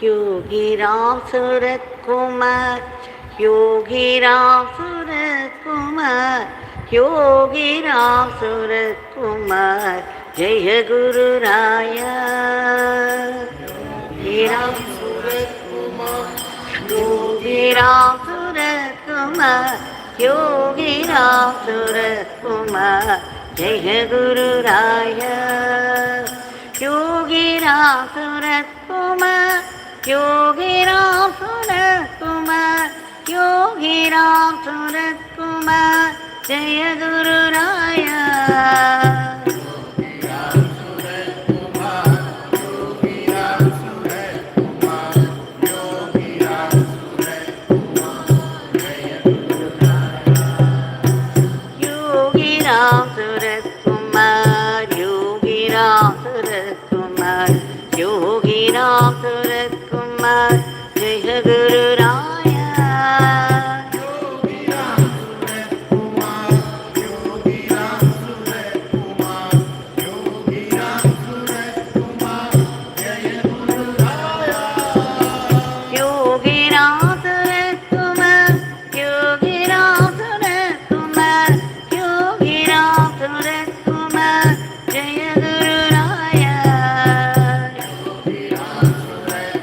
योगी राम सूरत कुमार, योगी राम सूरत कुमार, योगी राम सूरत कुमार, जय गुरु राया। योगी राम सूरत कुमार, योगी राम सूरत कुमार, योगी राम सूरत कुमार, जय गुरु राया। योगी राम सूरत कुमार, योगी राम सूरत कुमार, योगी राम सूरत कुमार, जय गुरु राया। योगी राम सूरत कुमार, योगी राम सूरत कुमार, योगी राम सूरत कुमार, जय गुरु राया। योगी राम सूरत कुमार, योगी राम सूरत कुमार, योगी राम सूरत कुमार, जय गुरु राया। योगी राम सूरत कुमार, योगी राम सूरत कुमार, योगी राम सूरत कुमार, जय गुरु राया। Yogi Ram Surat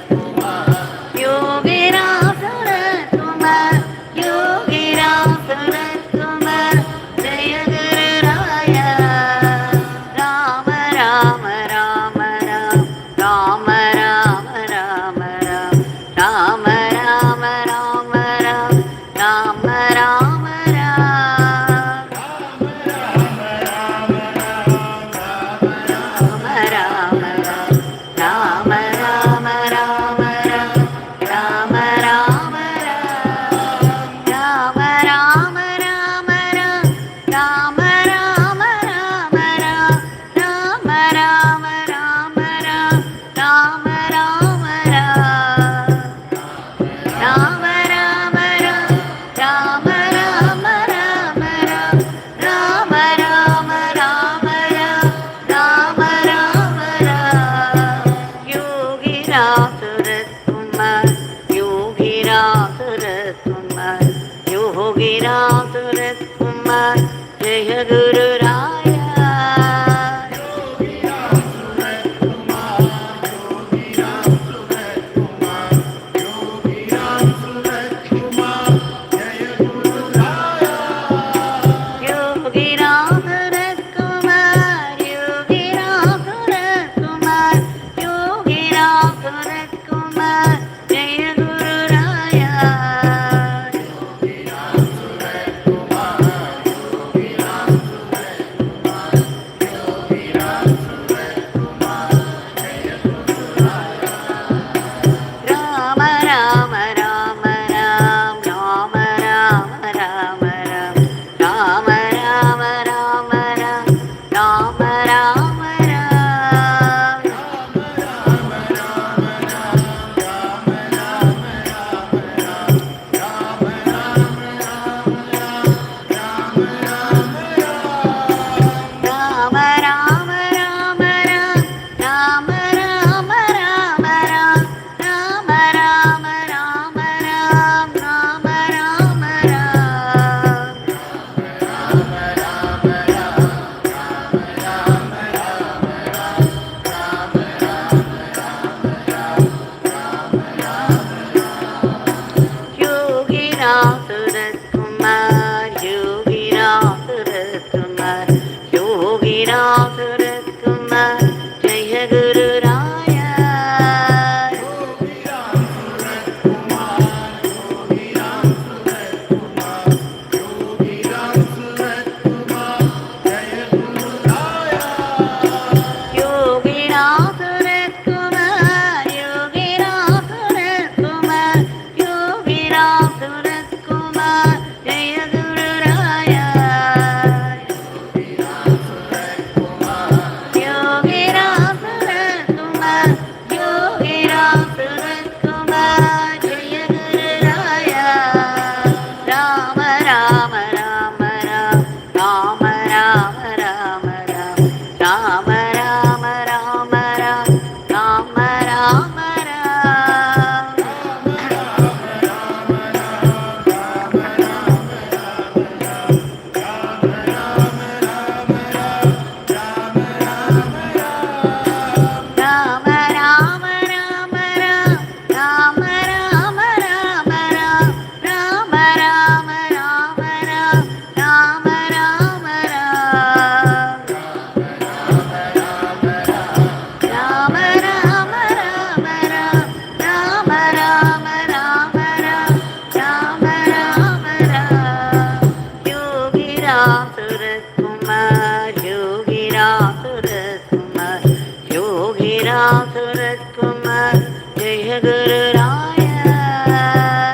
Ram Surat Kumar, Jaya Guru Raya.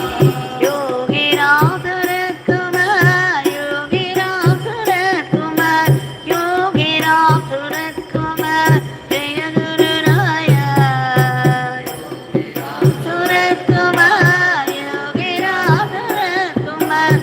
Yogi Ram Surat Kumar, Yogi Ram Surat Kumar, Yogi Ram Surat Kumar, Jaya Guru Raya. Surat Kumar, Yogi Ram Surat Kumar,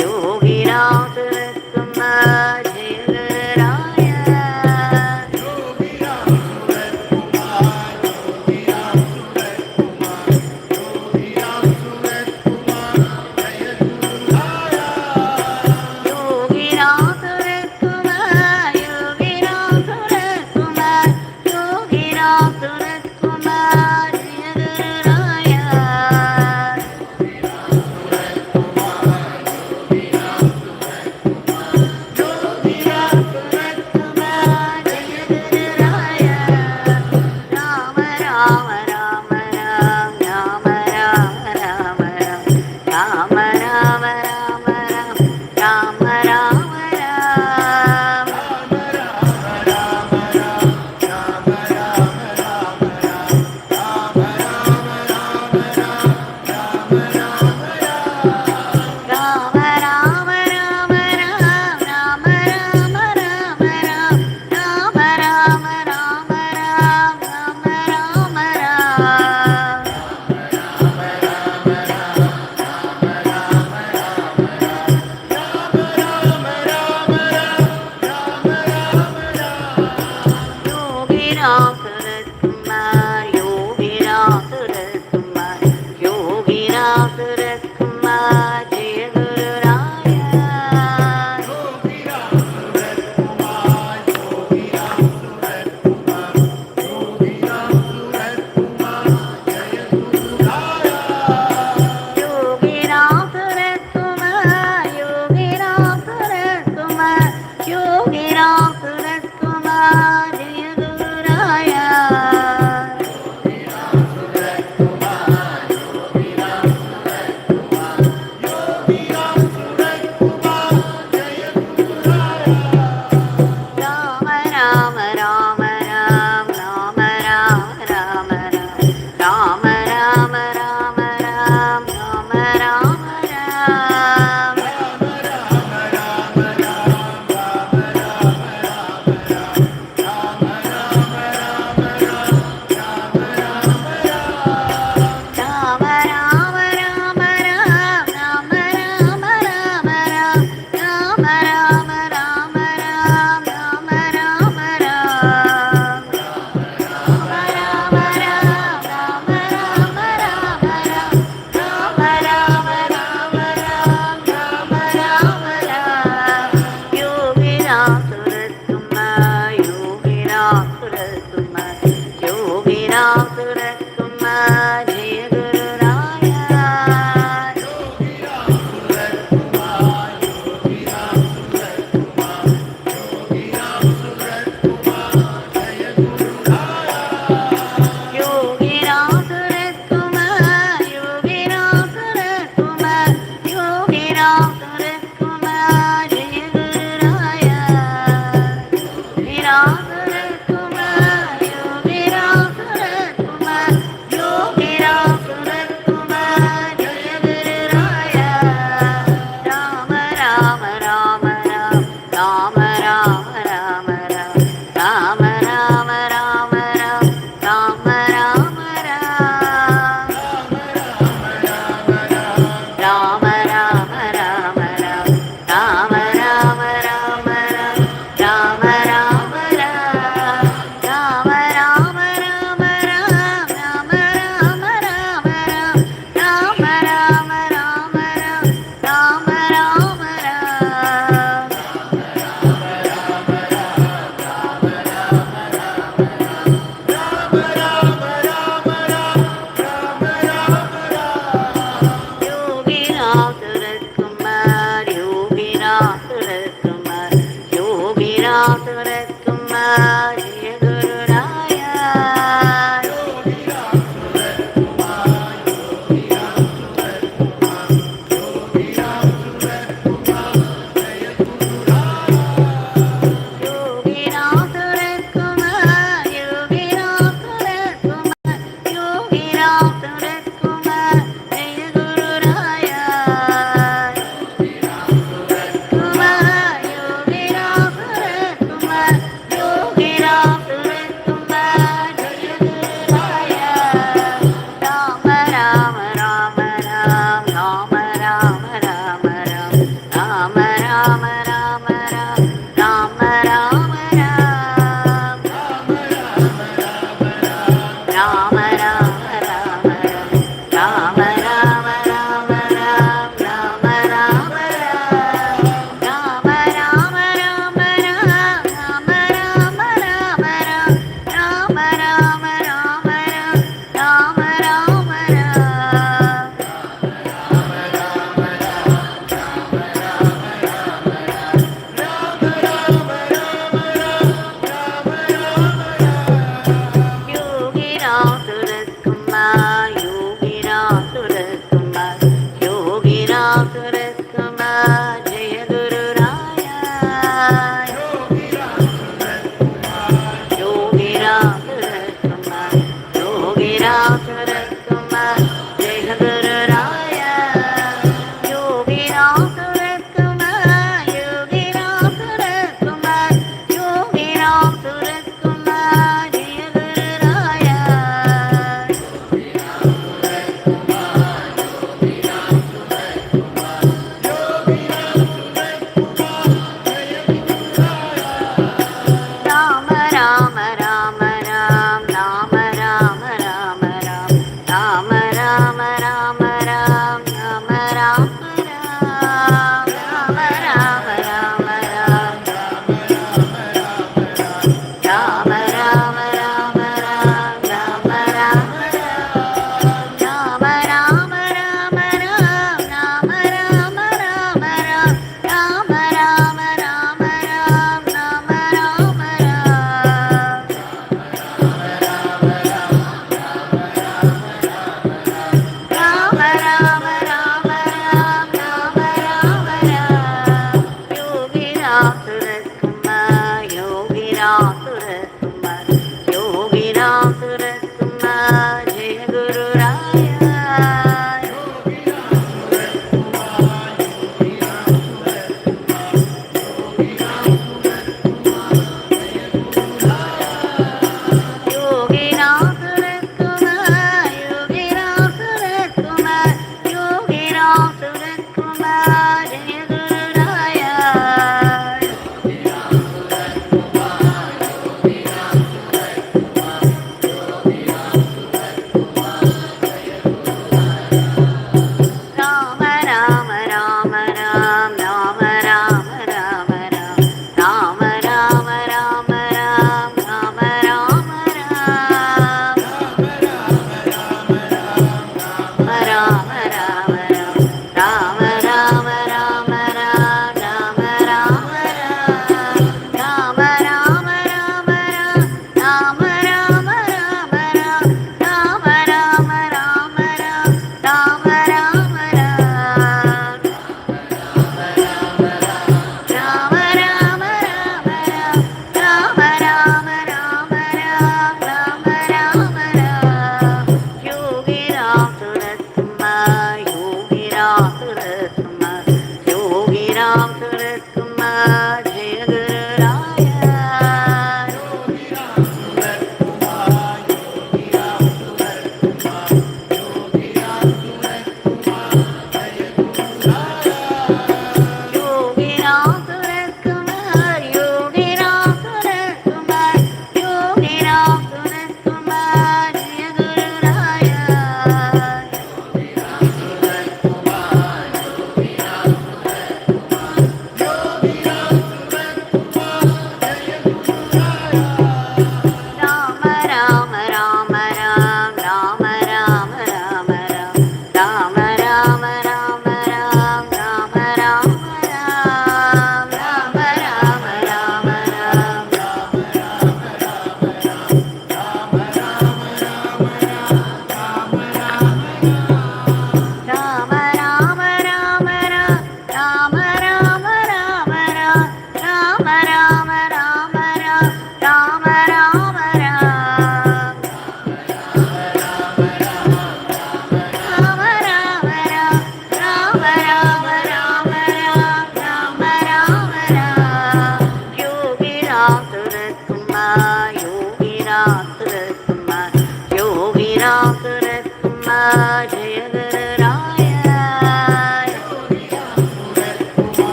योगिनाथ Kumar जय गुरुराया योगिनाथ कुमार योगिनाथ कुमार योगिनाथ कुमार जय गुरुराया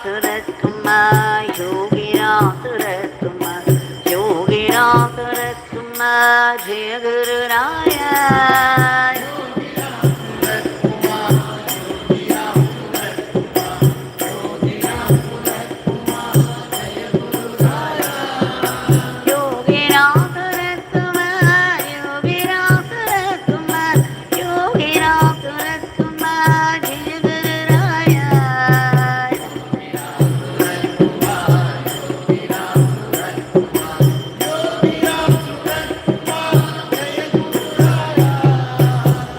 Suratkumar, Yogiram Suratkumar, Yogiram Suratkumar, Jaya Guru Raya. Yogiram Suratkumar, Yogiram Suratkumar, Yogiram Suratkumar, Jaya Guru Raya.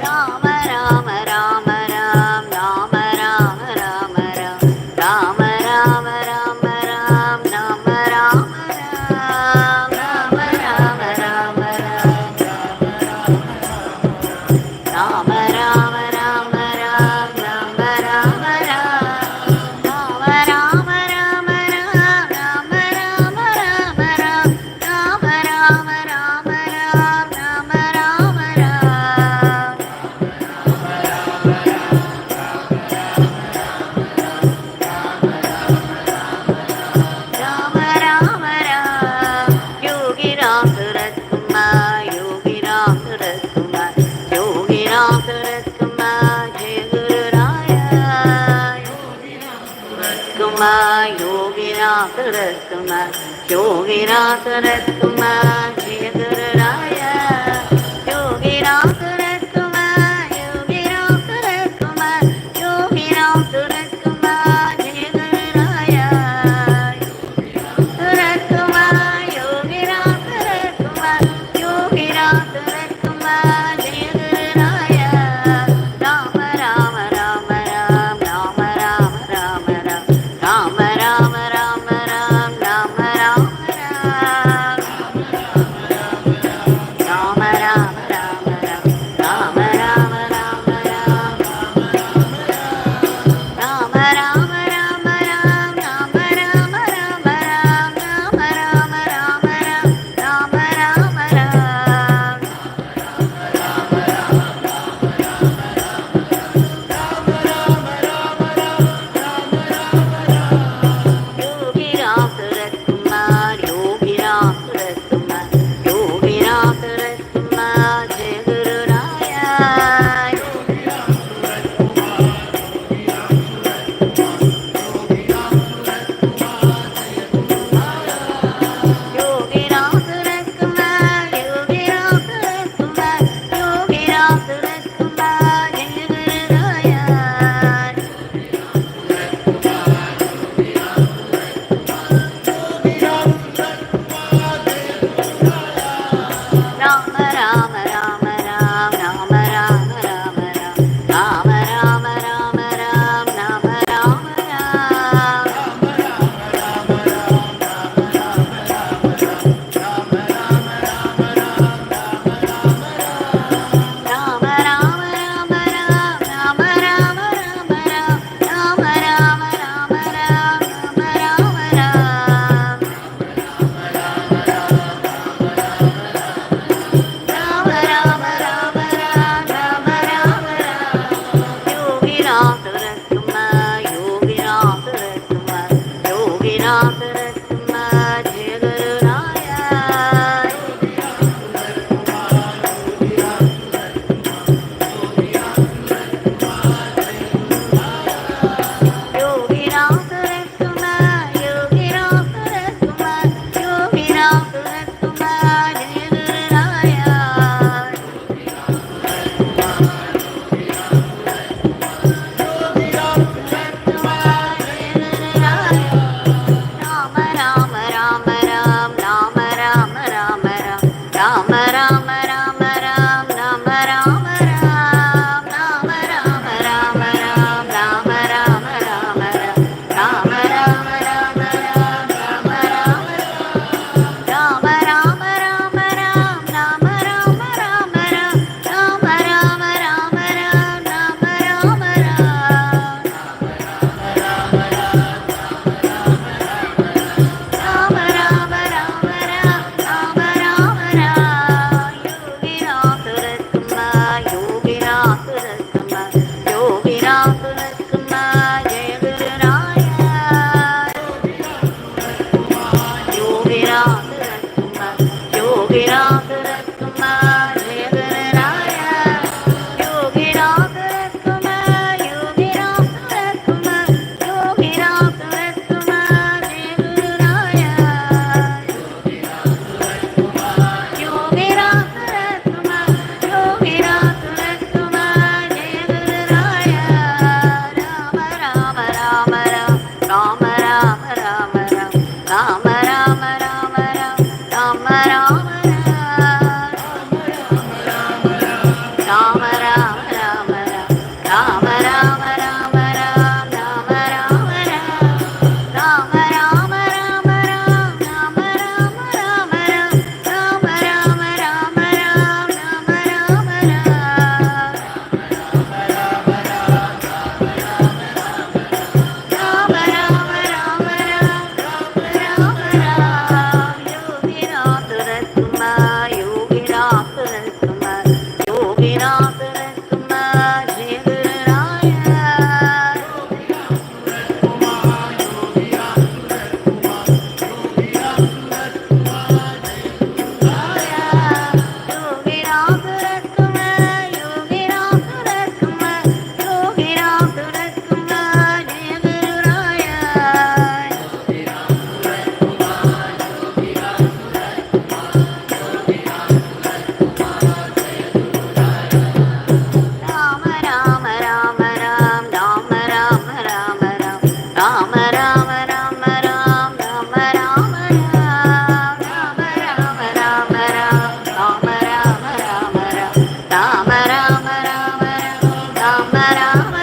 Rama Rama Rama Ram, Rama Rama Rama Ram, Rama Rama Rama Ram, Rama Rama Ram, Rama Rama Rama Ram, Rama Rama Rama Ram, Rama Rama Ram, Rama Rama Rama Ram, Rama Rama Rama Ram, Rama Rama Rama Ram, Rama Rama Ram. Rama Rama Ram, Yogi Ram Surat Kumar, Yogi Ram Surat Kumar, Yogi Ram Surat Kumar, Jai Guru Raya. Kumar, Yogi Ram Surat Kumar, Yogi Ram Surat Kumar, Jai Guru Raya. Yogi Ram Surat Kumar, Yogi Ram Surat Kumar, Yogi Ram Surat Kumar, Jai Guru Raya. Surat Kumar, Yogi Ram Surat Kumar, Yogi Ram Surat Kumar, Jaya Guru Raya. Rama Rama Rama Ram, Rama Rama Rama Ram, Rama Rama Rama Ram, Rama Rama Ram. योगिनाथ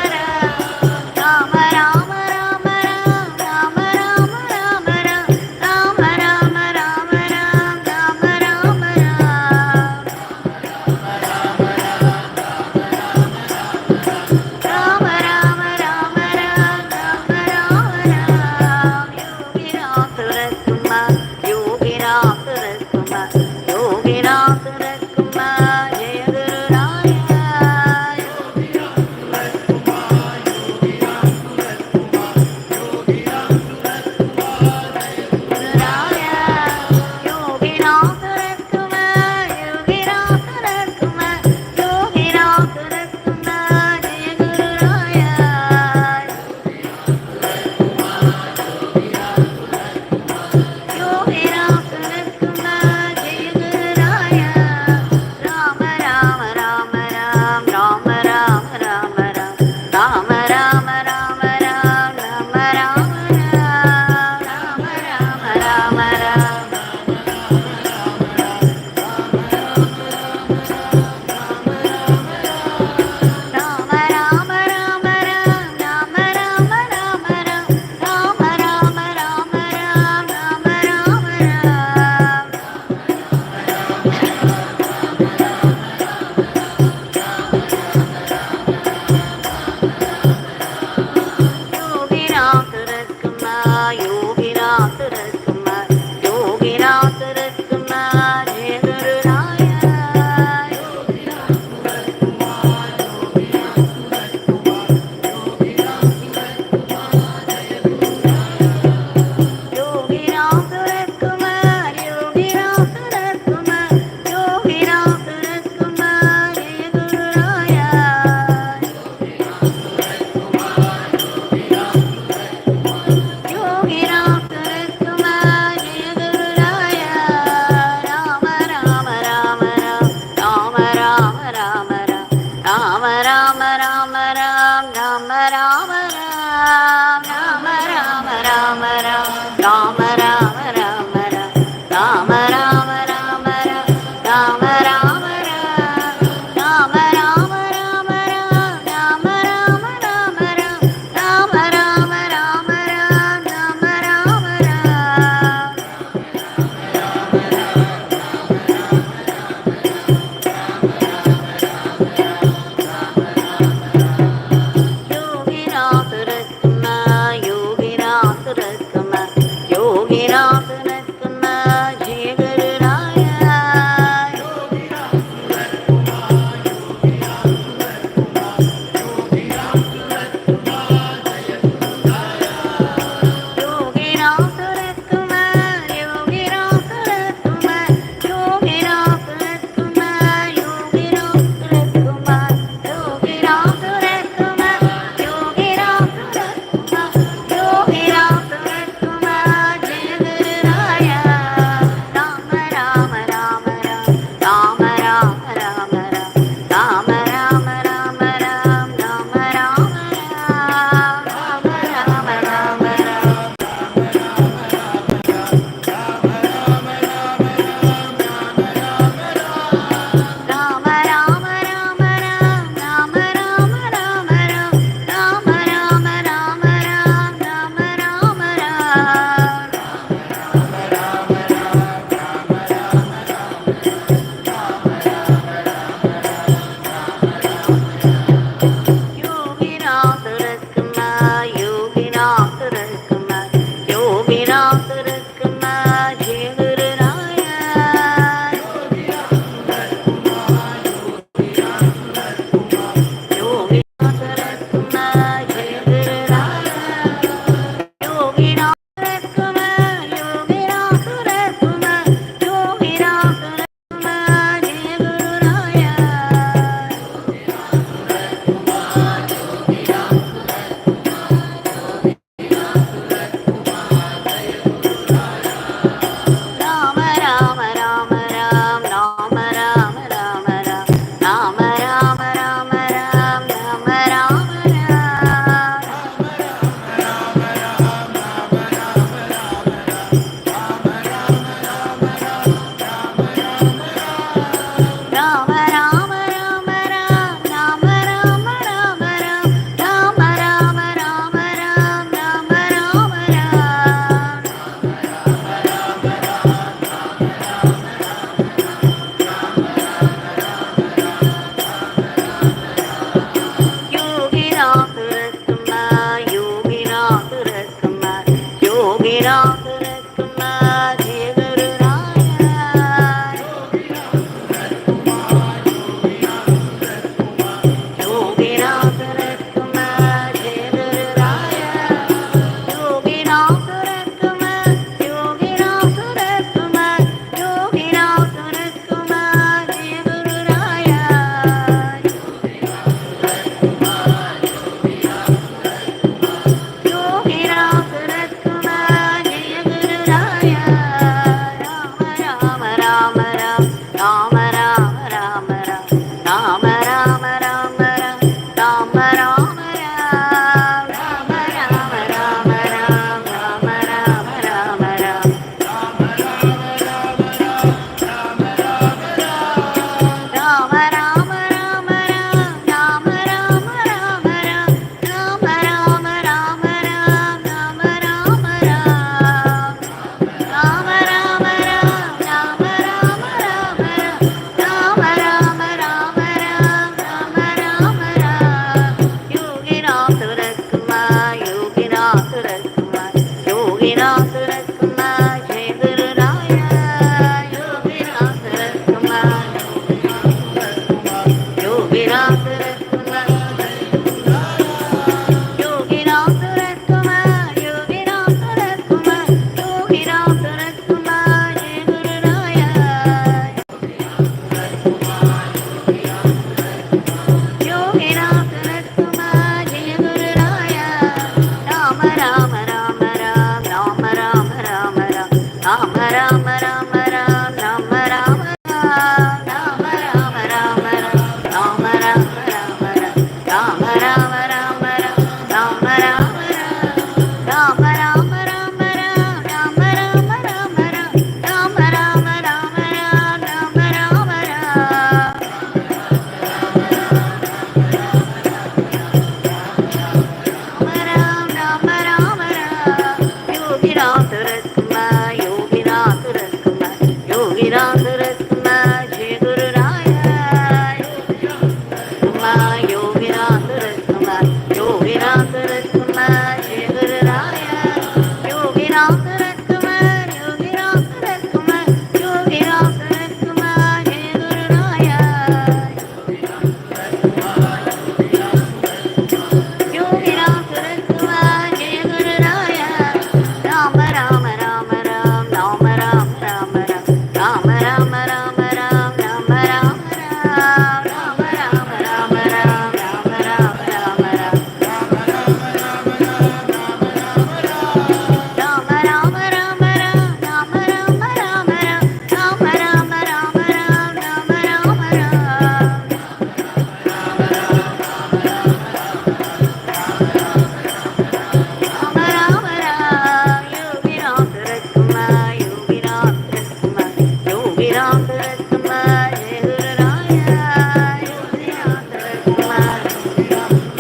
Ratna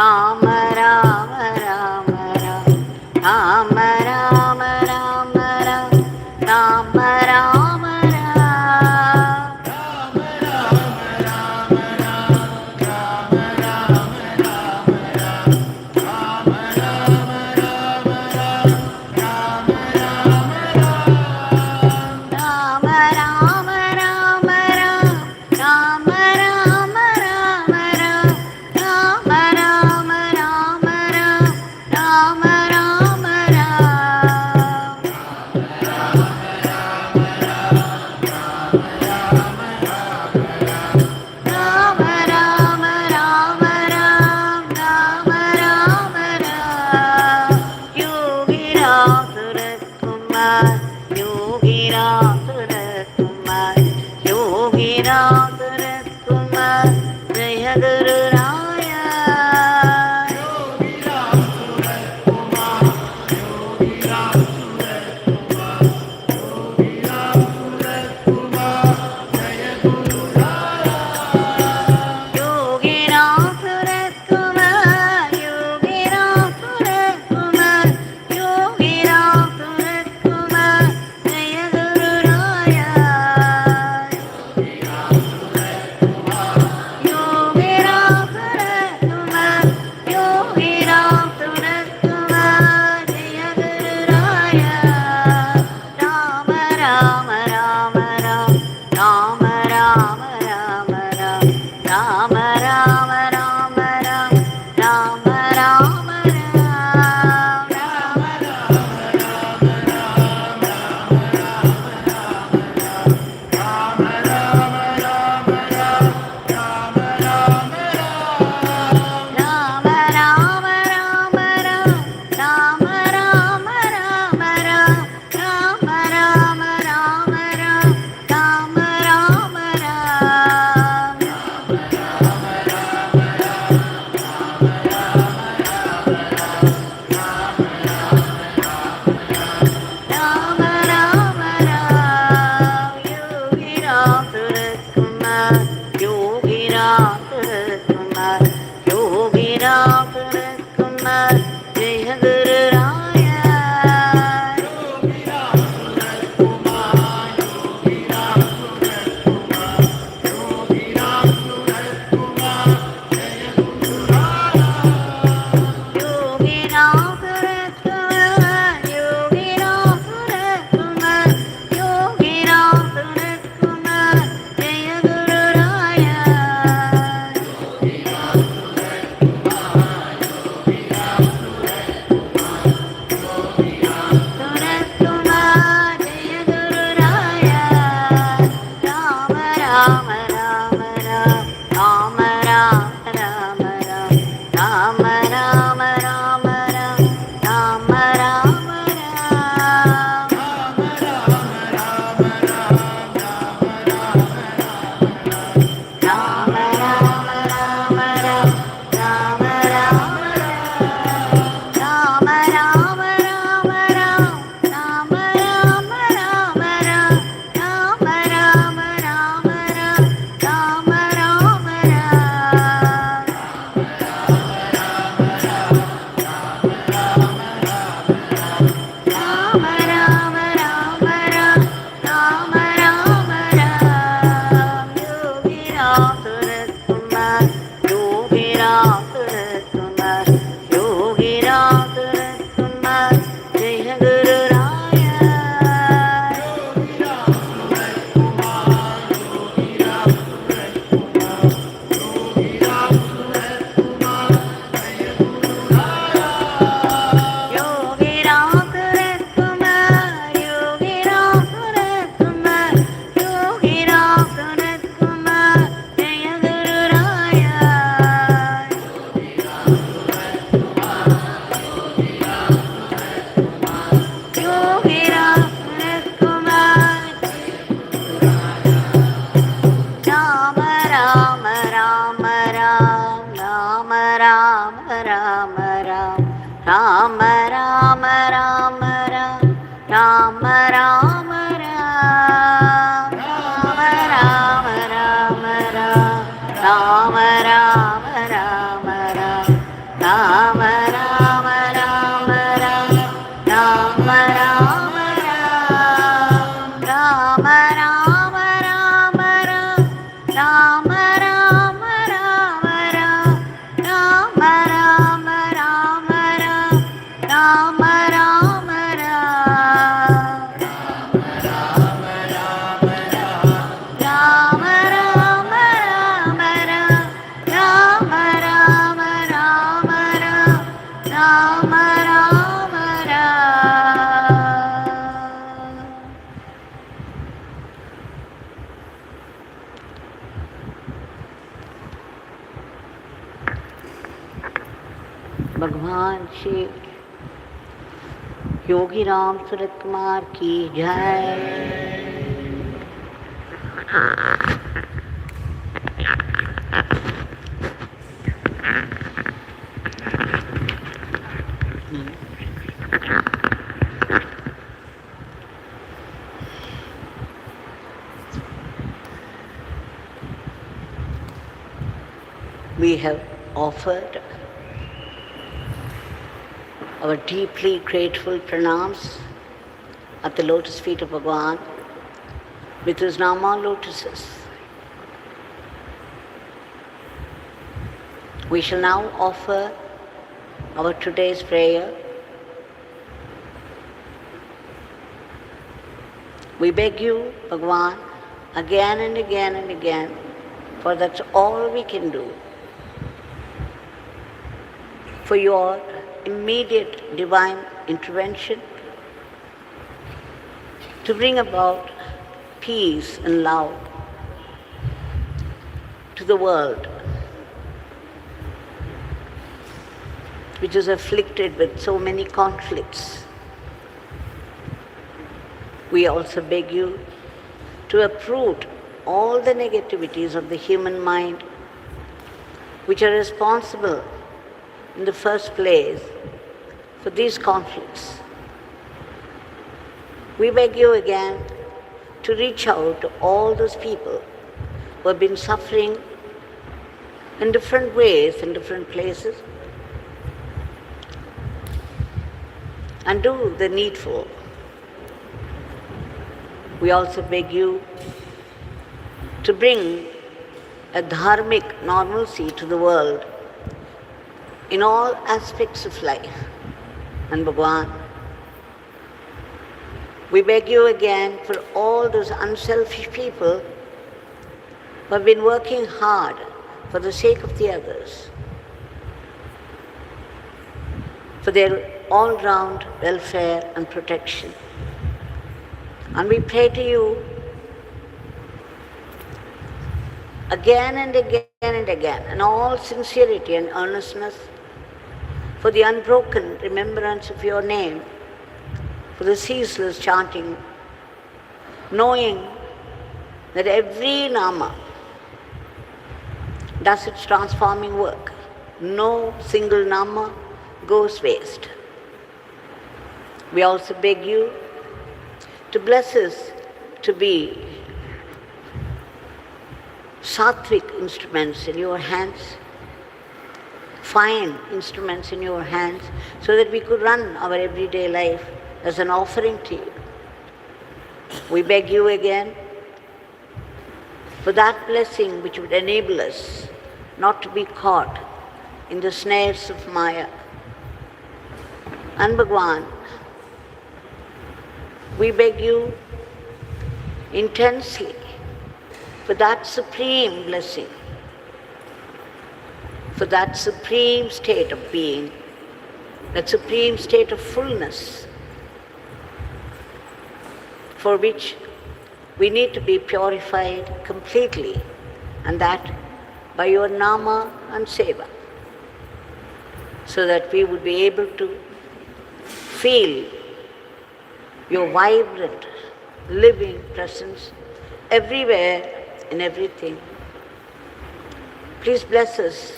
Rama Rama Rama Rama Rama Rama Rama Rama भगवान श्री योगी राम सूरत कुमार की जय। We have offered our deeply grateful pranams at the lotus feet of Bhagavan with his Nama lotuses. We shall now offer our today's prayer. We beg you, Bhagavan, again and again and again, for that's all we can do, for your immediate divine intervention to bring about peace and love to the world, which is afflicted with so many conflicts. We also beg you to uproot all the negativities of the human mind which are responsible in the first place for these conflicts. We beg you again to reach out to all those people who have been suffering in different ways, in different places, and do the needful. We also beg you to bring a dharmic normalcy to the world in all aspects of life. And Bhagavan, we beg you again for all those unselfish people who have been working hard for the sake of the others, for their all-round welfare and protection. And we pray to you again and again and again, in all sincerity and earnestness, for the unbroken remembrance of your name, for the ceaseless chanting, knowing that every nama does its transforming work. No single nama goes waste. We also beg you to bless us to be sattvic instruments in your hands, fine instruments in your hands, so that we could run our everyday life as an offering to you. We beg you again for that blessing which would enable us not to be caught in the snares of Maya. And Bhagavan, we beg you intensely for that supreme blessing, for that supreme state of being, that supreme state of fullness, for which we need to be purified completely, and that by your nama and seva, so that we would be able to feel your vibrant, living presence everywhere, in everything. Please bless us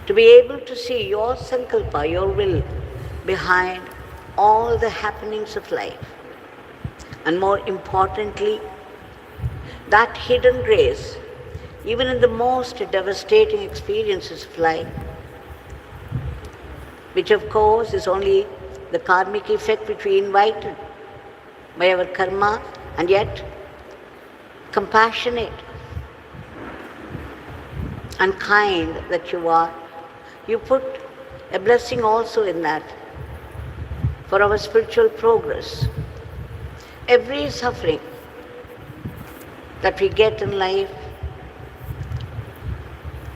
to be able to see your sankalpa, your will, behind all the happenings of life. And more importantly, that hidden grace, even in the most devastating experiences of life, which of course is only the karmic effect which we invited by our karma, and yet compassionate and kind that you are, you put a blessing also in that for our spiritual progress. Every suffering that we get in life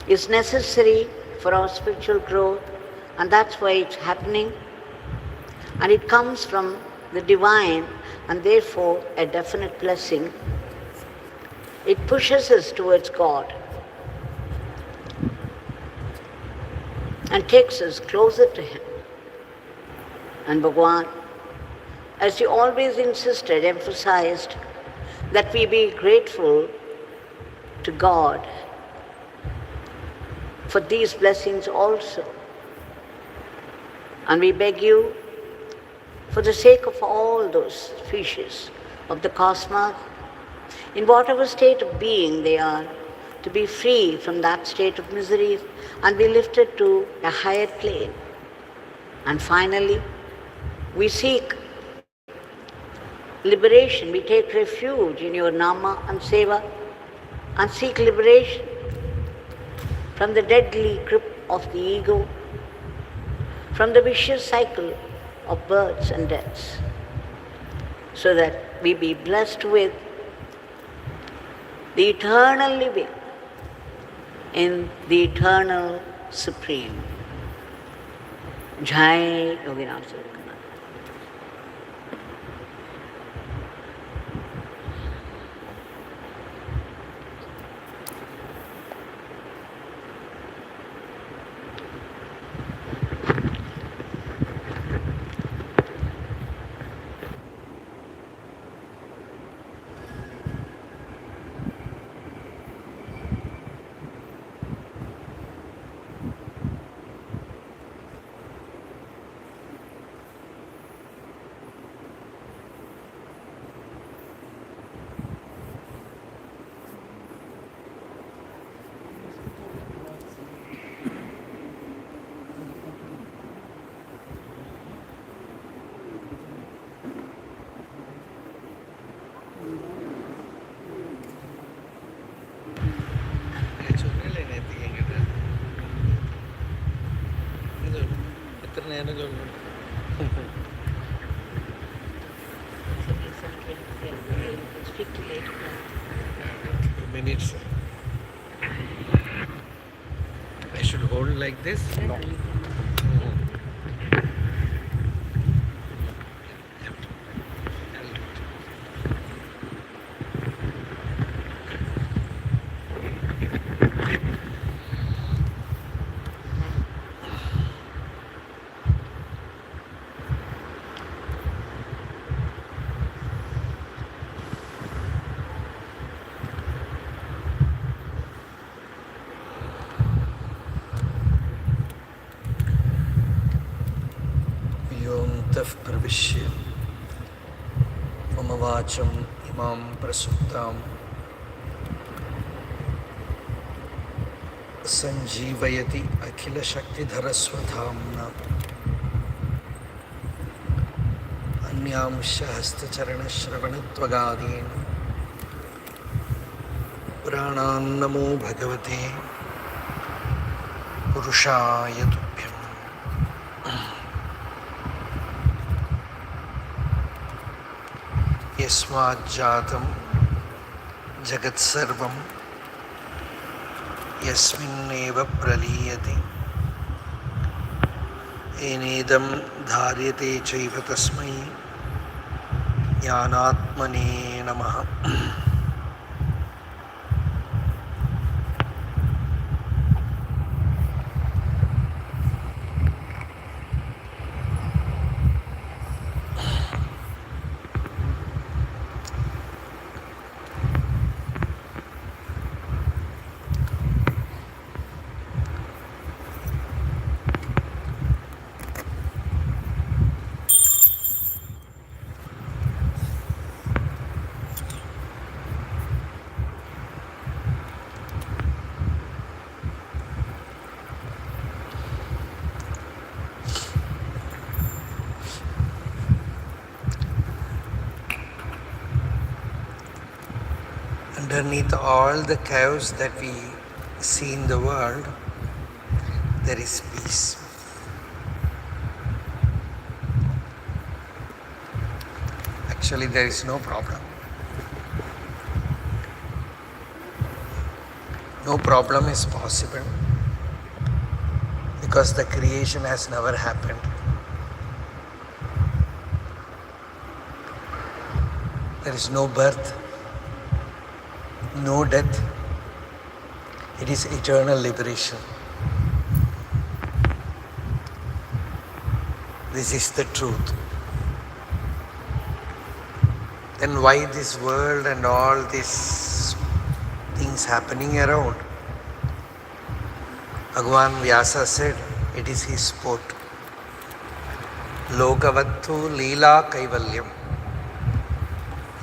is necessary for our spiritual growth, and that's why it's happening, and it comes from the divine, and therefore a definite blessing. It pushes us towards God. and takes us closer to Him. And Bhagwan, as he always insisted, emphasized that we be grateful to God for these blessings also. And we beg you, for the sake of all those species of the cosmos, in whatever state of being they are, to be free from that state of misery and be lifted to a higher plane. And finally, we seek liberation. We take refuge in your Nama and Seva and seek liberation from the deadly grip of the ego, from the vicious cycle of births and deaths, so that we be blessed with the eternal living in the eternal Supreme. Jai Yoginath. Minutes. I should hold like this? No. प्रविश्य मम वाचम इमां प्रसुप्तां संजीवयति अखिलशक्तिधरस्वधाम्ना अन्यांश हस्तचरणश्रवणत्वगादीन् प्राणान्नमो भगवते पुरुषाय तुभ्यम्। यस्माज्जातं जगत्सर्वं यस्मिन्नेव प्रलीयते येनेदं धार्यते चैव तस्मै ज्ञानात्मने नमः। Underneath all the chaos that we see in the world, there is peace. Actually, there is no problem. No problem is possible because the creation has never happened. There is no birth, no death. It is eternal liberation. This is the truth. Then why this world and all these things happening around? Bhagavan Vyasa said, it is his sport. Lokavattu Leela Kaivalyam.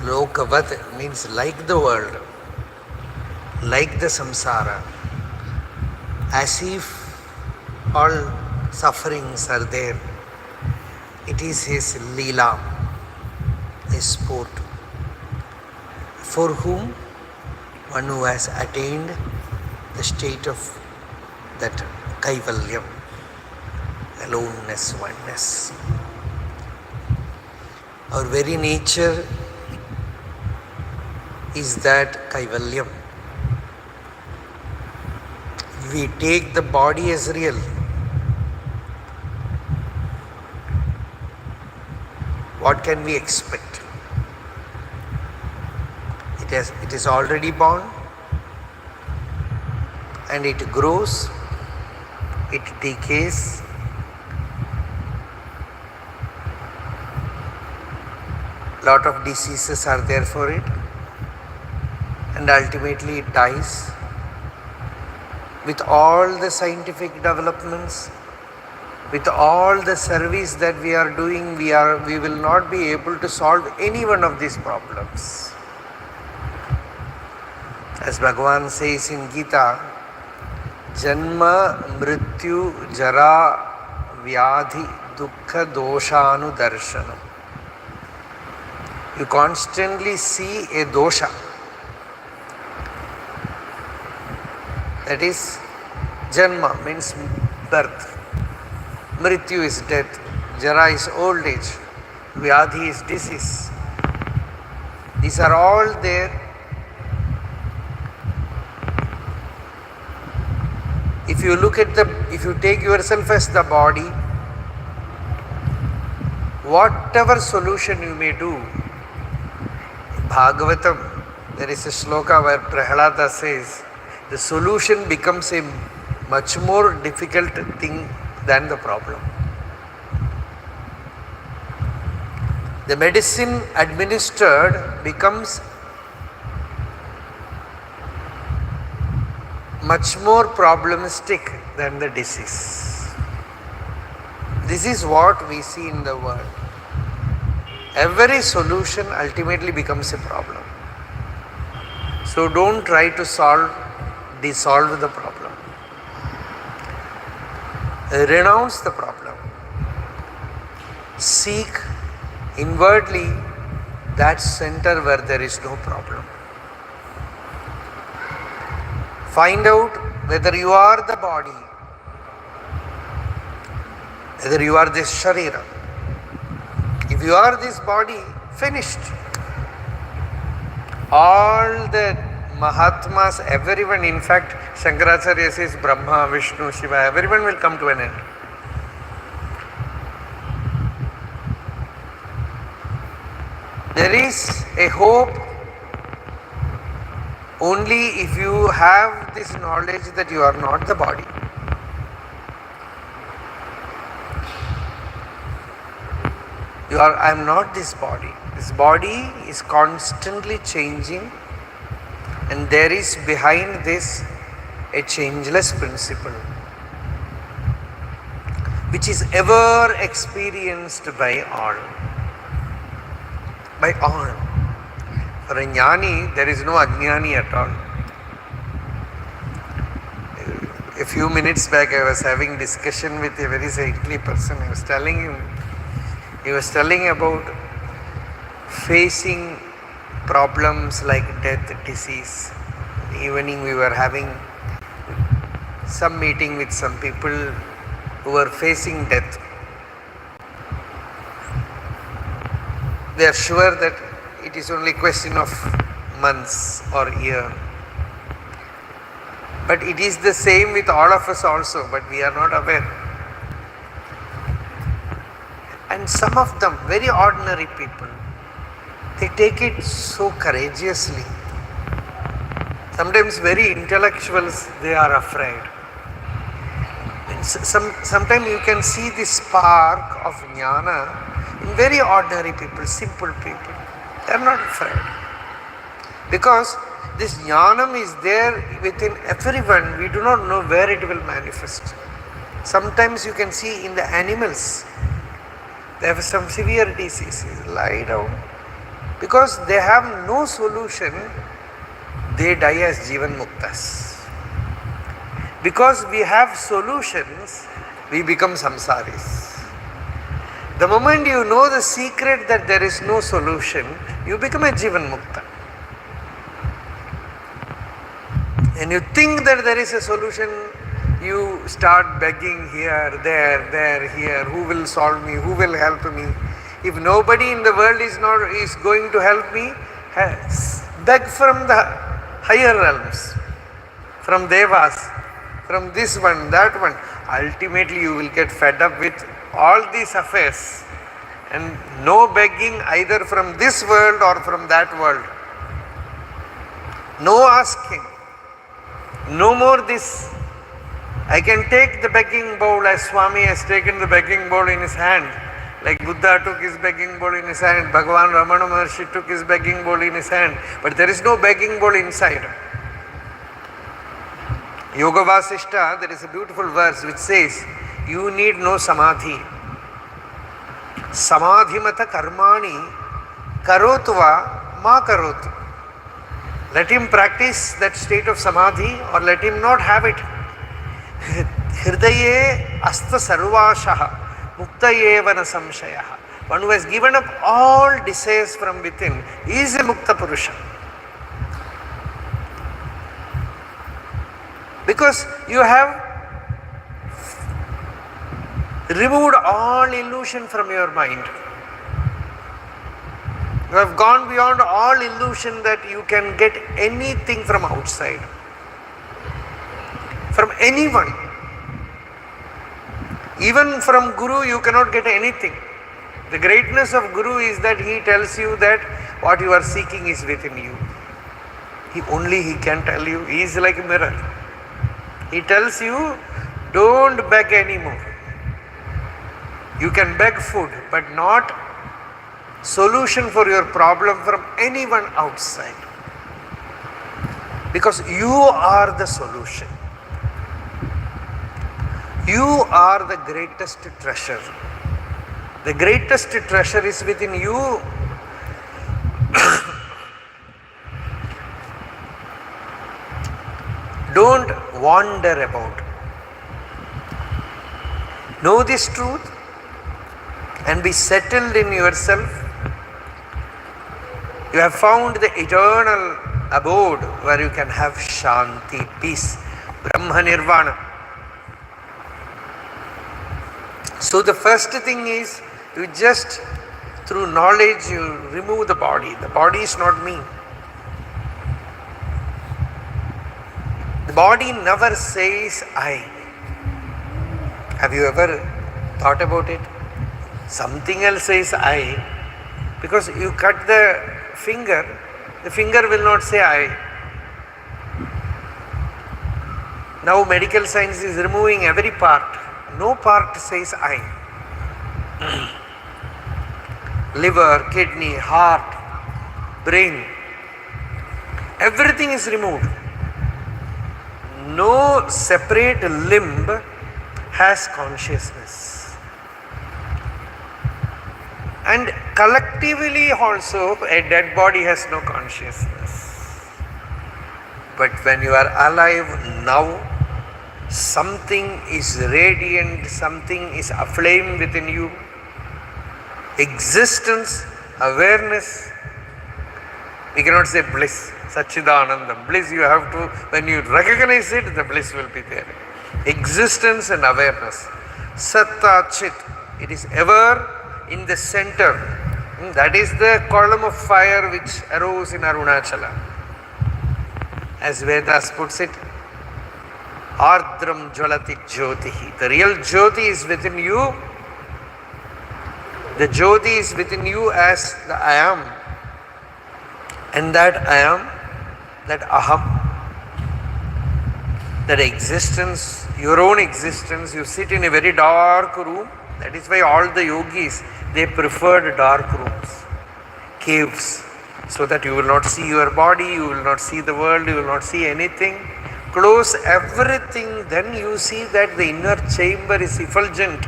Lokavat means like the world, like the samsara, as if all sufferings are there. It is his Leela, his sport. For whom? One who has attained the state of that Kaivalyam, aloneness, oneness. Our very nature is that Kaivalyam. We take the body as real. What can we expect? It is already born and it grows, it decays, lot of diseases are there for it, and ultimately it dies. With all the scientific developments, with all the service that we are doing, we will not be able to solve any one of these problems. As Bhagavan says in Gita, Janma, Mrityu, Jara, Vyadhi, Dukkha, Doshanu, Darshanam. You constantly see a dosha. That is, Janma means birth. Mrityu is death. Jara is old age. Vyadhi is disease. These are all there. If you take yourself as the body, whatever solution you may do, Bhagavatam, there is a shloka where Prahlada says, the solution becomes a much more difficult thing than the problem. The medicine administered becomes much more problematic than the disease. This is what we see in the world. Every solution ultimately becomes a problem. So don't try to dissolve the problem. Renounce the problem. Seek inwardly that center where there is no problem. Find out whether you are the body, whether you are this sharira. If you are this body, finished. All the Mahatmas, everyone, in fact, Shankaracharya says Brahma, Vishnu, Shiva, everyone will come to an end. There is a hope only if you have this knowledge that you are not the body. I am not this body. This body is constantly changing, and there is behind this a changeless principle which is ever experienced by all. By all. For a jnani, there is no ajnani at all. A few minutes back, I was having discussion with a very saintly person. He was telling about facing problems like death, disease. In the evening, we were having some meeting with some people who were facing death. They are sure that it is only a question of months or year. But it is the same with all of us also, but we are not aware. And some of them, very ordinary people, they take it so courageously. Sometimes very intellectuals, they are afraid. When Sometimes you can see the spark of jnana in very ordinary people, simple people. They are not afraid. Because this jnanam is there within everyone, we do not know where it will manifest. Sometimes you can see in the animals, they have some severe diseases, lie down. Because they have no solution, they die as Jivan Muktas. Because we have solutions, we become samsaris. The moment you know the secret that there is no solution, you become a Jivan Mukta. And you think that there is a solution, you start begging here, there, here, who will solve me, who will help me. If nobody in the world is going to help me, beg from the higher realms, from Devas, from this one, that one. Ultimately you will get fed up with all these affairs and no begging either from this world or from that world. No asking. No more this. I can take the begging bowl as Swami has taken the begging bowl in his hand. Like Buddha took his begging bowl in his hand, Bhagavan Ramana Maharshi took his begging bowl in his hand. But there is no begging bowl inside. Yoga Vasishta, there is a beautiful verse which says, you need no samadhi. Samadhimata karmani karotva ma karotu. Let him practice that state of samadhi or let him not have it. Hridaye asta sarvashaha muktayeva na samshayaha. One who has given up all desires from within is a mukta purusha. Because you have removed all illusion from your mind. You have gone beyond all illusion that you can get anything from outside, from anyone. Even from Guru you cannot get anything. The greatness of Guru is that he tells you that what you are seeking is within you. Only he can tell you. He is like a mirror. He tells you, don't beg anymore. You can beg food, but not solution for your problem from anyone outside. Because you are the solution. You are the greatest treasure. The greatest treasure is within you. Don't wander about. Know this truth and be settled in yourself. You have found the eternal abode where you can have Shanti, peace, Brahma Nirvana. So the first thing is, you just through knowledge you remove the body. The body is not me. The body never says I. Have you ever thought about it? Something else says I. Because you cut the finger will not say I. Now medical science is removing every part. No part says I. Liver, kidney, heart, brain, everything is removed. No separate limb has consciousness. And collectively also a dead body has no consciousness. But when you are alive now, something is radiant, something is aflame within you. Existence, awareness. We cannot say bliss, Satchidanandam. Bliss you have to, when you recognize it, the bliss will be there. Existence and awareness. Satta Chit. It is ever in the center. That is the column of fire which arose in Arunachala. As Vedas puts it, Ardram Jwalati Jyotihi. The real Jyoti is within you. The Jyoti is within you as the I am. And that I am, that Aham, that existence, your own existence, you sit in a very dark room. That is why all the yogis, they preferred dark rooms, caves, so that you will not see your body, you will not see the world, you will not see anything. Close everything, then you see that the inner chamber is effulgent.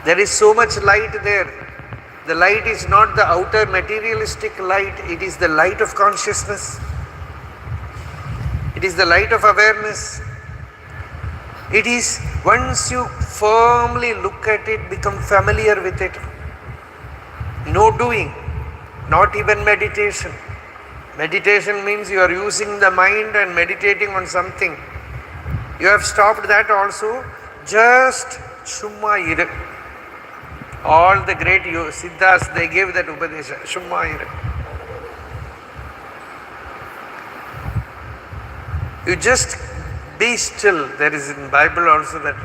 There is so much light there. The light is not the outer materialistic light, it is the light of consciousness. It is the light of awareness. It is, once you firmly look at it, become familiar with it. No doing, not even meditation. Meditation means you are using the mind and meditating on something. You have stopped that also. Just Shumma Ira. All the great Siddhas, they gave that Upadesha, Shumma Ira. You just be still. There is in Bible also that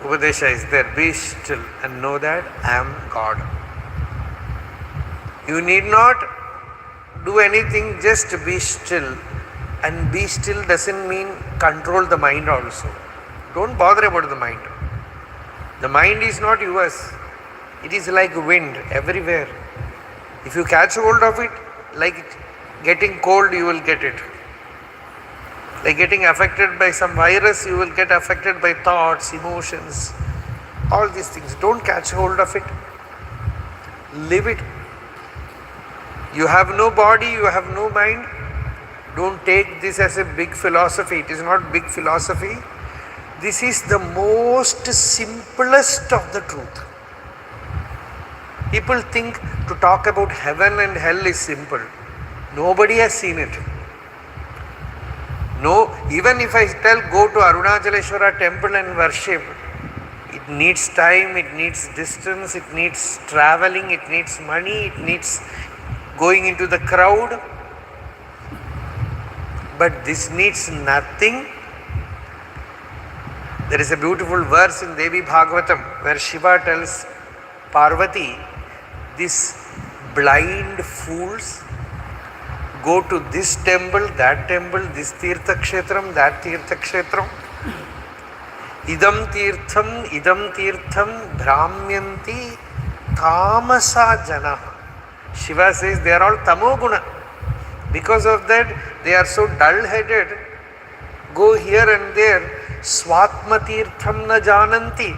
Upadesha is there. Be still and know that I am God. You need not do anything, just be still. And be still doesn't mean control the mind also. Don't bother about the mind. The mind is not yours. It is like wind everywhere. If you catch hold of it, like getting cold, you will get it. Like getting affected by some virus, you will get affected by thoughts, emotions, all these things. Don't catch hold of it. Live it. You have no body, you have no mind. Don't take this as a big philosophy. It is not big philosophy. This is the most simplest of the truth. People think to talk about heaven and hell is simple. Nobody has seen it. No, even if I tell go to Arunachaleshwara temple and worship, it needs time, it needs distance, it needs traveling, it needs money, it needs going into the crowd. But this needs nothing. There is a beautiful verse in Devi Bhagavatam where Shiva tells Parvati, these blind fools go to this temple, this Tirtha Kshetram, that Tirtha Kshetram. Idam Tirtham Brahmyanti Tamasa Jana. Shiva says they are all Tamoguna. Because of that, they are so dull-headed. Go here and there. Swatma Tirtham na jananti.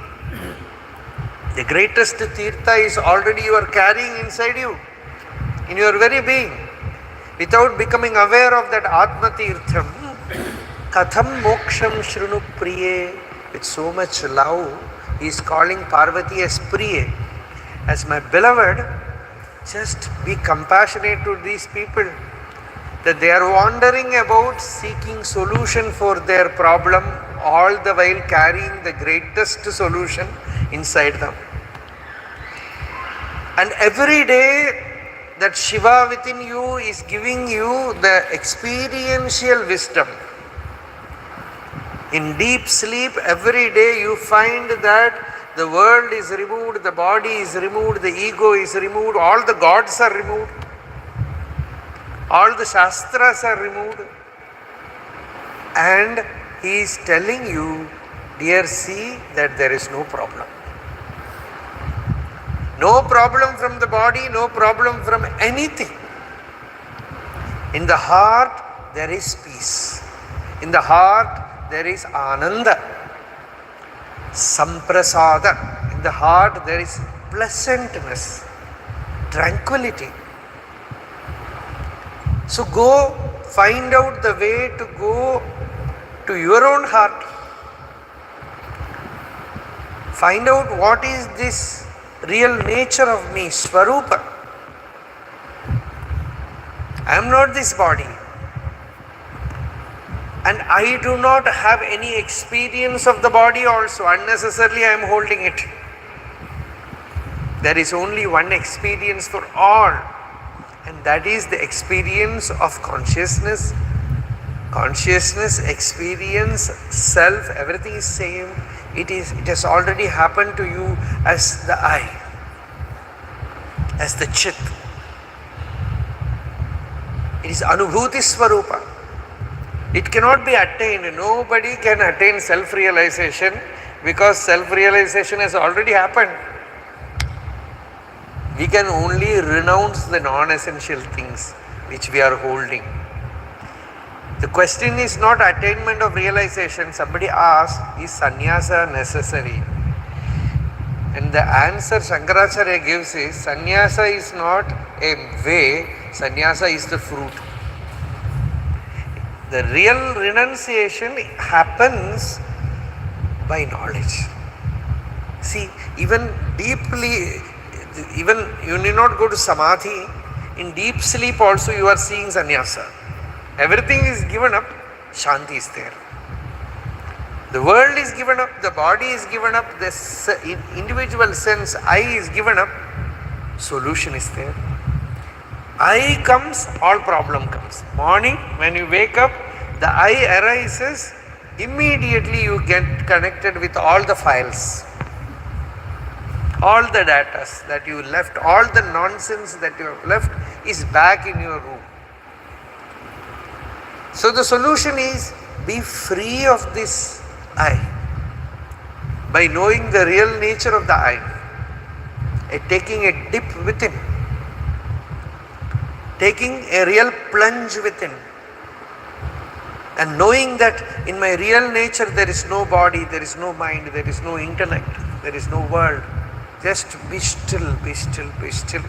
The greatest Tirtha is already you are carrying inside you, in your very being. Without becoming aware of that Atma Tirtham, Katham Moksham Shrunu Priye. With so much love, he is calling Parvati as Priye, as my beloved. Just be compassionate to these people, that they are wandering about seeking solution for their problem, all the while carrying the greatest solution inside them. And every day that Shiva within you is giving you the experiential wisdom. In deep sleep, every day you find that the world is removed, the body is removed, the ego is removed, all the gods are removed, all the shastras are removed. And he is telling you, dear, see that there is no problem. No problem from the body, no problem from anything. In the heart, there is peace. In the heart, there is ananda, samprasada. In the heart, there is pleasantness, tranquility. So go find out the way to go to your own heart. Find out what is this real nature of me, Swarupa. I am not this body. And I do not have any experience of the body also. Unnecessarily I am holding it. There is only one experience for all. And that is the experience of consciousness. Consciousness, experience, self, everything is same. It has already happened to you as the I, as the Chit. It is Anubhuti Swarupa. It cannot be attained. Nobody can attain self-realization because self-realization has already happened. We can only renounce the non-essential things which we are holding. The question is not attainment of realization. Somebody asked, is sannyasa necessary? And the answer Shankaracharya gives is, sannyasa is not a way, sannyasa is the fruit. The real renunciation happens by knowledge. See, even deeply, even you need not go to samadhi, in deep sleep also you are seeing sannyasa. Everything is given up, shanti is there. The world is given up, the body is given up, the individual sense, I is given up, solution is there. I comes, all problem comes. Morning, when you wake up, the I arises, immediately you get connected with all the files, all the data that you left, all the nonsense that you have left is back in your room. So the solution is, be free of this I by knowing the real nature of the I, taking a dip within, taking a real plunge within, and knowing that in my real nature there is no body, there is no mind, there is no intellect, there is no world. Just be still, be still, be still.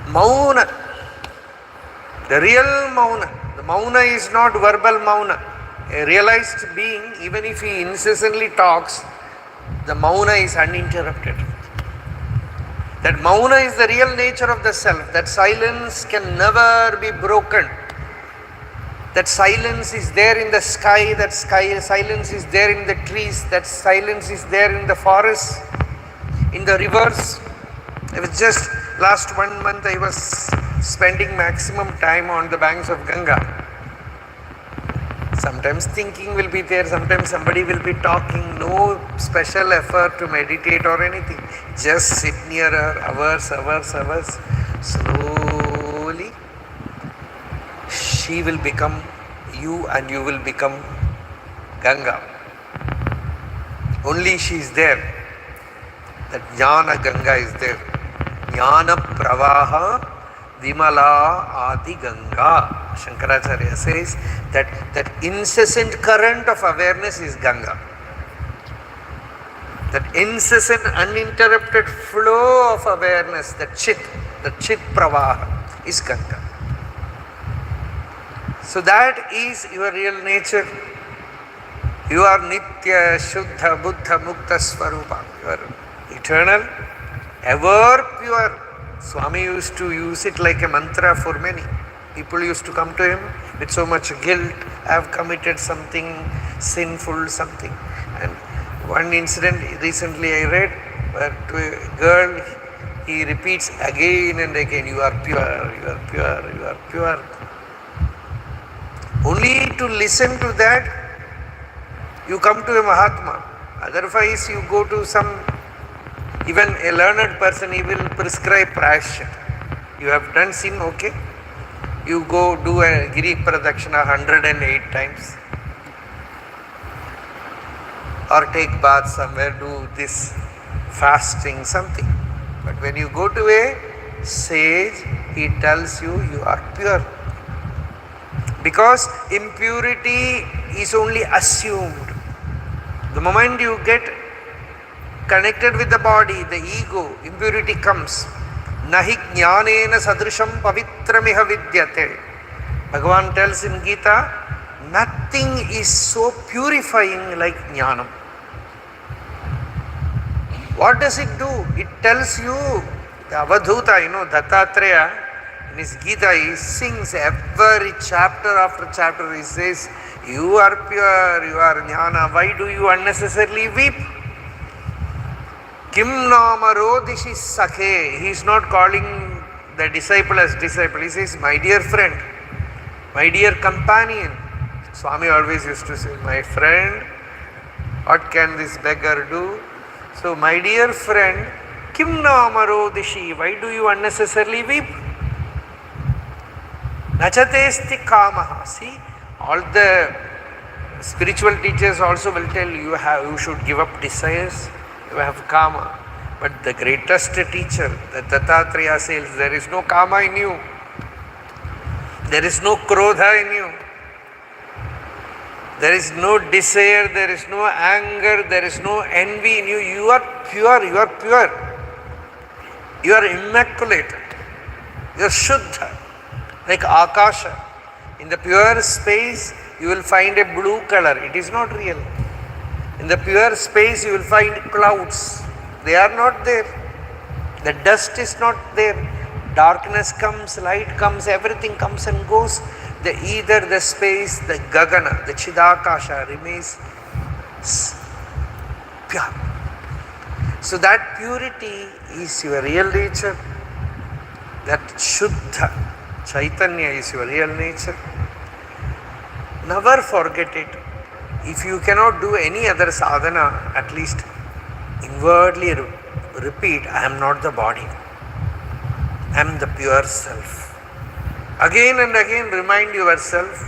Mauna, the real mauna. The mauna is not verbal mauna. A realized being, even if he incessantly talks, the mauna is uninterrupted. That mauna is the real nature of the self. That silence can never be broken. That silence is there in the sky, that silence is there in the trees, that silence is there in the forests, in the rivers. I was just, last 1 month I was spending maximum time on the banks of Ganga. Sometimes thinking will be there, sometimes somebody will be talking, no special effort to meditate or anything. Just sit near her, hours. Slowly, she will become you and you will become Ganga. Only she is there. That Jnana Ganga is there. Jnana Pravaha Vimala Adi Ganga. Shankaracharya says that incessant current of awareness is Ganga. That incessant uninterrupted flow of awareness, the Chit Pravaha is Ganga. So that is your real nature. You are Nitya, Shuddha, Buddha, Mukta Swarupa. You are eternal, ever pure. Swami used to use it like a mantra for many. People used to come to him with so much guilt. I have committed something sinful, something. And one incident recently I read where to a girl he repeats again and again, you are pure, you are pure, you are pure. Only to listen to that, you come to a Mahatma. Otherwise, you go to some, even a learned person, he will prescribe prayashchit. You have done sin, okay? You go do a Giri Pradakshina 108 times. Or take bath somewhere, do this fasting, something. But when you go to a sage, he tells you, you are pure. Because impurity is only assumed. The moment you get connected with the body, the ego, impurity comes. Nahi jnanena sadrisham pavitramiha vidyate. Bhagavan tells in Gita, nothing is so purifying like jnanam. What does it do? It tells you, the Avadhuta, Dattatreya, in his Gita, he sings every chapter after chapter, he says, you are pure, you are jnana, why do you unnecessarily weep? Kim namarodishi sakhe. He is not calling the disciple as disciple. He says, my dear friend, my dear companion. Swami always used to say, my friend, what can this beggar do? So, my dear friend, kim namarodishi. Why do you unnecessarily weep? Nachatesti kamaha. See, All the spiritual teachers also will tell you should give up desires, you have karma. But the greatest teacher, the Dattatreya says, there is no karma in you. There is no krodha in you. There is no desire, there is no anger, there is no envy in you. You are pure, you are pure. You are immaculate. You are Shuddha, like Akasha. In the pure space, you will find a blue color. It is not real. In the pure space, you will find clouds. They are not there. The dust is not there. Darkness comes, light comes, everything comes and goes. The ether, the space, the Gagana, the Chidakasha remains pure. So that purity is your real nature. That Shuddha, Chaitanya is your real nature. Never forget it. If you cannot do any other sadhana, at least inwardly repeat, I am not the body. I am the pure self. Again and again remind yourself,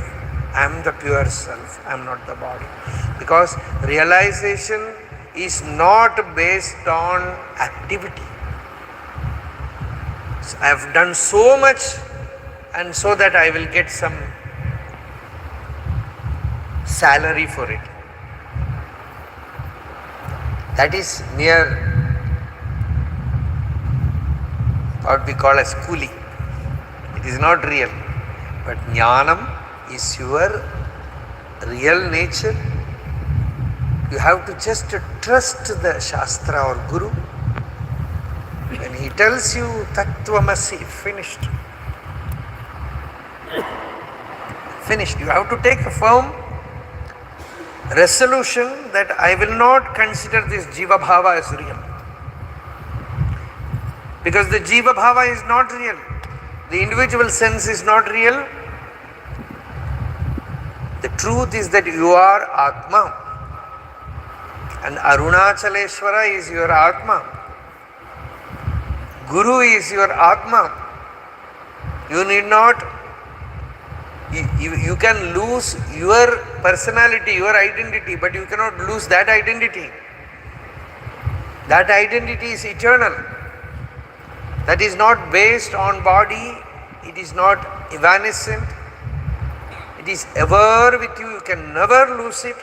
I am the pure self, I am not the body. Because realization is not based on activity. So I have done so much and so that I will get some salary for it. That is mere what we call as coolie. It is not real. But Jnanam is your real nature. You have to just trust the Shastra or Guru. When he tells you Tattvamasi, finished. Finished. You have to take a firm resolution that I will not consider this Jiva Bhava as real. Because the Jiva Bhava is not real. The individual sense is not real. The truth is that you are Atma. And Arunachaleshwara is your Atma. Guru is your Atma. You need not, you can lose your personality, your identity, but you cannot lose that identity. That identity is eternal. That is not based on body, it is not evanescent, it is ever with you, you can never lose it.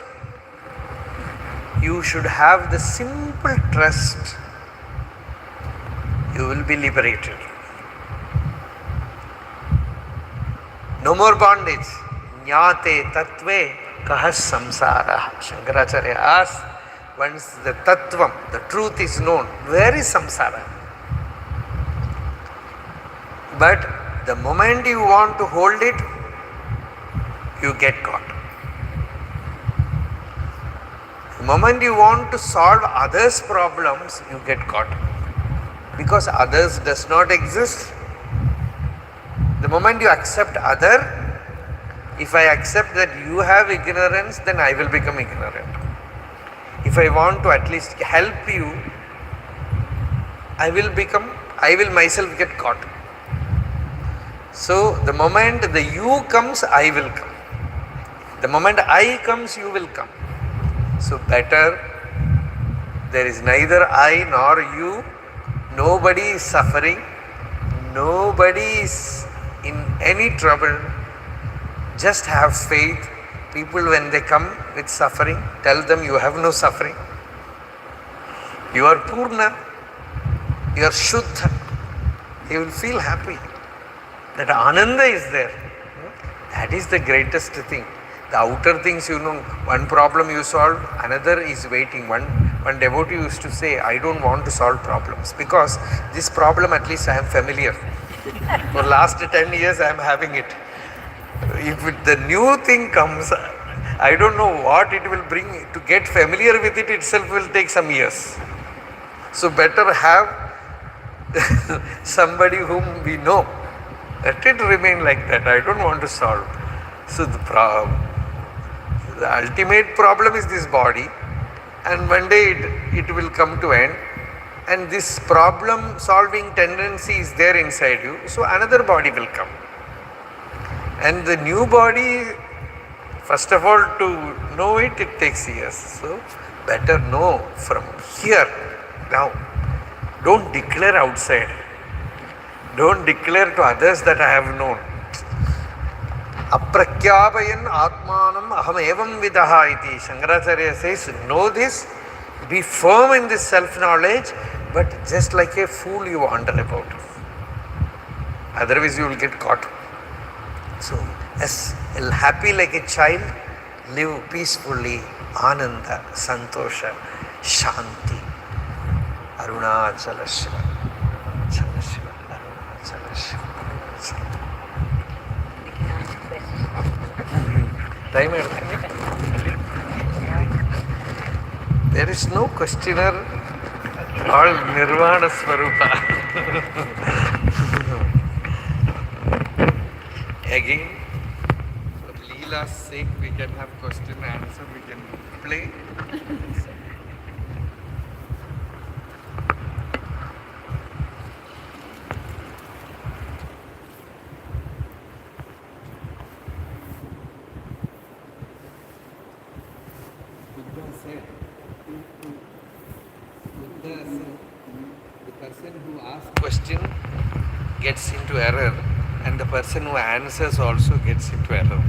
You should have the simple trust, you will be liberated. No more bondage. Jnate tattve kahas samsara. Shankaracharya asks, once the tattvam, the truth is known, where is samsara? But the moment you want to hold it, you get caught. The moment you want to solve others' problems, you get caught. Because others does not exist. The moment you accept other, if I accept that you have ignorance, then I will become ignorant. If I want to at least help you, I will myself get caught. So the moment the you comes, I will come. The moment I comes, you will come. So better, there is neither I nor you, nobody is suffering, nobody is in any trouble. Just have faith. People, when they come with suffering, tell them you have no suffering. You are Purna, you are Shuddha. They will feel happy. That Ananda is there. That is the greatest thing. The outer things, one problem you solve, another is waiting. One devotee used to say, I don't want to solve problems because this problem at least I am familiar. For last 10 years I am having it. If the new thing comes, I don't know what it will bring. To get familiar with it itself will take some years. So better have somebody whom we know. Let it remain like that. I don't want to solve. So the ultimate problem is this body, and one day it will come to end, and this problem solving tendency is there inside you, so another body will come. And the new body First of all, to know it, it takes years. So, better know from here, now. Don't declare outside. Don't declare to others that I have known. Aprakyapayan atmanam aham evam vidaha iti. Shankaracharya says, know this, be firm in this self-knowledge, but just like a fool you wander about. Otherwise you will get caught. So, as happy like a child, live peacefully, ananda, santosha, shanti. Arunachala Shiva, Chala Shiva, Arunachala Shiva. Time there is no questioner, all Nirvana Swarupa. Again, for Leela's sake, we can have question and answer, we can play. Buddha said, the person who asks question gets into error, and the person who answers also gets into error.